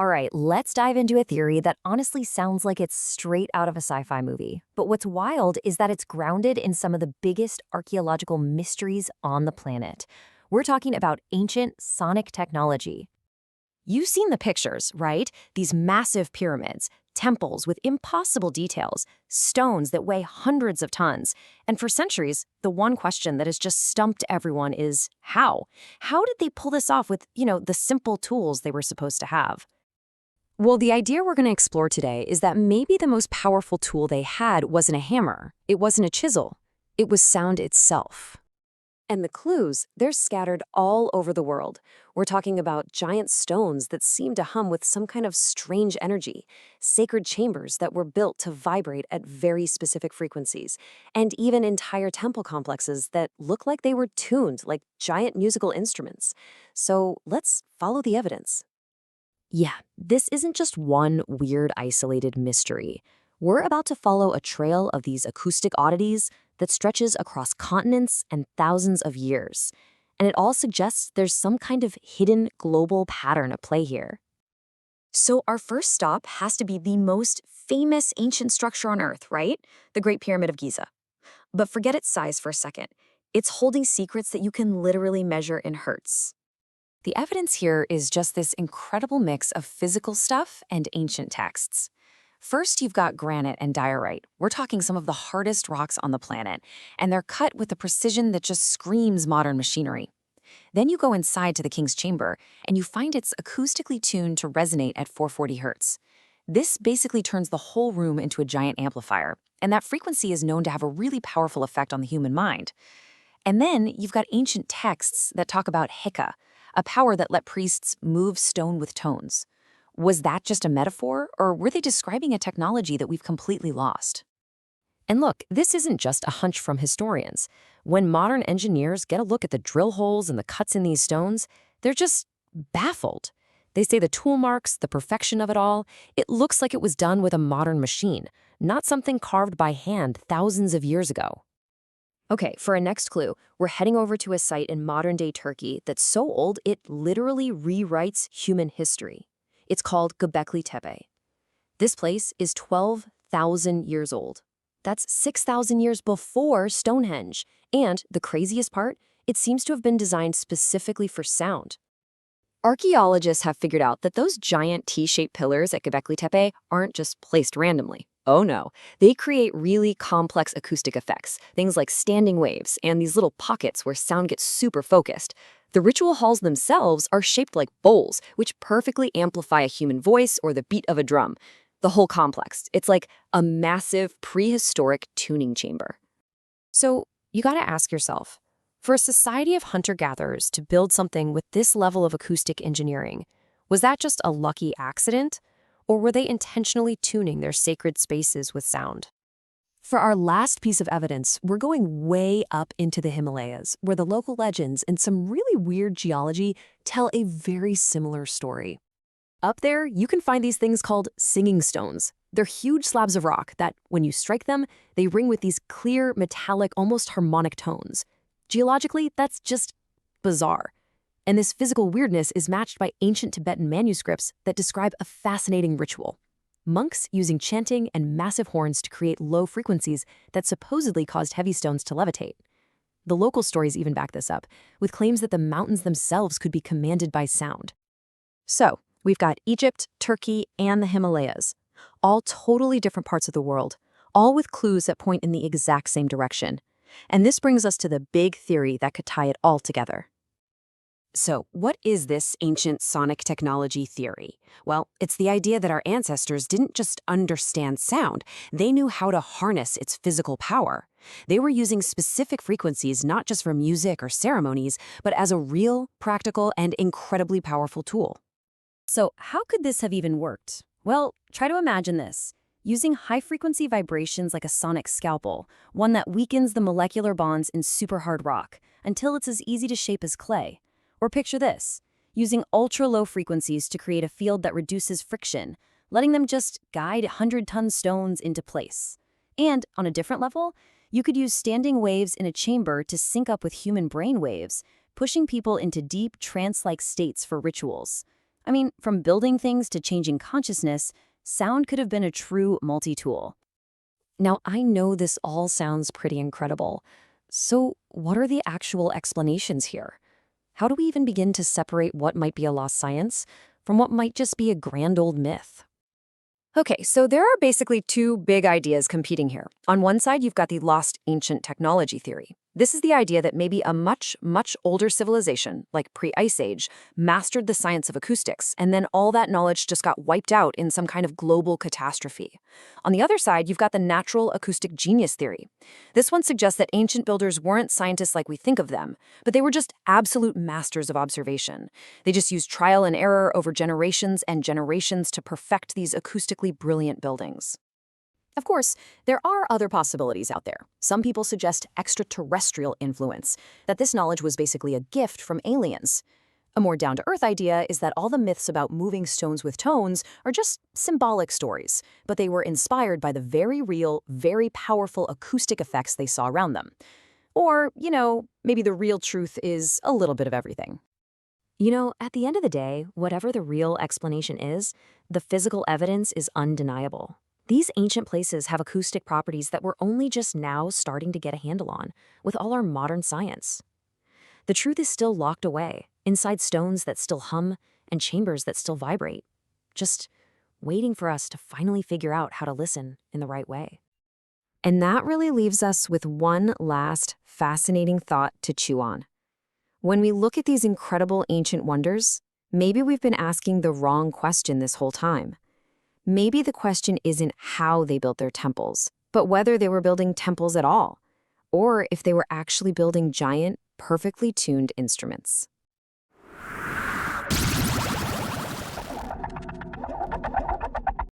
All right, let's dive into a theory that honestly sounds like it's straight out of a sci-fi movie. But what's wild is that it's grounded in some of the biggest archaeological mysteries on the planet. We're talking about ancient sonic technology. You've seen the pictures, right? These massive pyramids, temples with impossible details, stones that weigh hundreds of tons. And for centuries, the one question that has just stumped everyone is how? How did they pull this off with, the simple tools they were supposed to have? Well, the idea we're going to explore today is that maybe the most powerful tool they had wasn't a hammer, it wasn't a chisel, it was sound itself. And the clues, they're scattered all over the world. We're talking about giant stones that seem to hum with some kind of strange energy, sacred chambers that were built to vibrate at very specific frequencies, and even entire temple complexes that look like they were tuned like giant musical instruments. So let's follow the evidence. Yeah, this isn't just one weird, isolated mystery. We're about to follow a trail of these acoustic oddities that stretches across continents and thousands of years. And it all suggests there's some kind of hidden global pattern at play here. So our first stop has to be the most famous ancient structure on Earth, right? The Great Pyramid of Giza. But forget its size for a second. It's holding secrets that you can literally measure in hertz. The evidence here is just this incredible mix of physical stuff and ancient texts. First, you've got granite and diorite. We're talking some of the hardest rocks on the planet, and they're cut with a precision that just screams modern machinery. Then you go inside to the king's chamber, and you find it's acoustically tuned to resonate at 440 hertz. This basically turns the whole room into a giant amplifier, and that frequency is known to have a really powerful effect on the human mind. And then you've got ancient texts that talk about Heka, a power that let priests move stone with tones. Was that just a metaphor, or were they describing a technology that we've completely lost? And look, this isn't just a hunch from historians. When modern engineers get a look at the drill holes and the cuts in these stones, they're just baffled. They say the tool marks, the perfection of it all, it looks like it was done with a modern machine, not something carved by hand thousands of years ago. Okay, for our next clue, we're heading over to a site in modern-day Turkey that's so old it literally rewrites human history. It's called Gobeklitepe. This place is 12,000 years old. That's 6,000 years before Stonehenge. And the craziest part, it seems to have been designed specifically for sound. Archaeologists have figured out that those giant T-shaped pillars at Gobeklitepe aren't just placed randomly. Oh no, they create really complex acoustic effects, things like standing waves and these little pockets where sound gets super focused. The ritual halls themselves are shaped like bowls, which perfectly amplify a human voice or the beat of a drum. The whole complex, it's like a massive prehistoric tuning chamber. So you gotta ask yourself, for a society of hunter-gatherers to build something with this level of acoustic engineering, was that just a lucky accident? Or were they intentionally tuning their sacred spaces with sound? For our last piece of evidence, we're going way up into the Himalayas, where the local legends and some really weird geology tell a very similar story. Up there, you can find these things called singing stones. They're huge slabs of rock that, when you strike them, they ring with these clear, metallic, almost harmonic tones. Geologically, that's just bizarre. And this physical weirdness is matched by ancient Tibetan manuscripts that describe a fascinating ritual. Monks using chanting and massive horns to create low frequencies that supposedly caused heavy stones to levitate. The local stories even back this up, with claims that the mountains themselves could be commanded by sound. So, we've got Egypt, Turkey, and the Himalayas, all totally different parts of the world, all with clues that point in the exact same direction. And this brings us to the big theory that could tie it all together. So, what is this ancient sonic technology theory? Well, it's the idea that our ancestors didn't just understand sound, they knew how to harness its physical power. They were using specific frequencies not just for music or ceremonies, but as a real, practical, and incredibly powerful tool. So, how could this have even worked? Well, try to imagine this. Using high-frequency vibrations like a sonic scalpel, one that weakens the molecular bonds in super hard rock, until it's as easy to shape as clay. Or picture this, using ultra-low frequencies to create a field that reduces friction, letting them just guide 100-ton stones into place. And on a different level, you could use standing waves in a chamber to sync up with human brain waves, pushing people into deep trance-like states for rituals. I mean, from building things to changing consciousness, sound could have been a true multi-tool. Now, I know this all sounds pretty incredible. So, what are the actual explanations here? How do we even begin to separate what might be a lost science from what might just be a grand old myth? Okay, so there are basically two big ideas competing here. On one side, you've got the lost ancient technology theory. This is the idea that maybe a much, much older civilization, like pre-Ice Age, mastered the science of acoustics, and then all that knowledge just got wiped out in some kind of global catastrophe. On the other side, you've got the natural acoustic genius theory. This one suggests that ancient builders weren't scientists like we think of them, but they were just absolute masters of observation. They just used trial and error over generations and generations to perfect these acoustically brilliant buildings. Of course, there are other possibilities out there. Some people suggest extraterrestrial influence, that this knowledge was basically a gift from aliens. A more down-to-earth idea is that all the myths about moving stones with tones are just symbolic stories, but they were inspired by the very real, very powerful acoustic effects they saw around them. Or, maybe the real truth is a little bit of everything. At the end of the day, whatever the real explanation is, the physical evidence is undeniable. These ancient places have acoustic properties that we're only just now starting to get a handle on, with all our modern science. The truth is still locked away, inside stones that still hum and chambers that still vibrate, just waiting for us to finally figure out how to listen in the right way. And that really leaves us with one last fascinating thought to chew on. When we look at these incredible ancient wonders, maybe we've been asking the wrong question this whole time. Maybe the question isn't how they built their temples, but whether they were building temples at all, or if they were actually building giant, perfectly tuned instruments.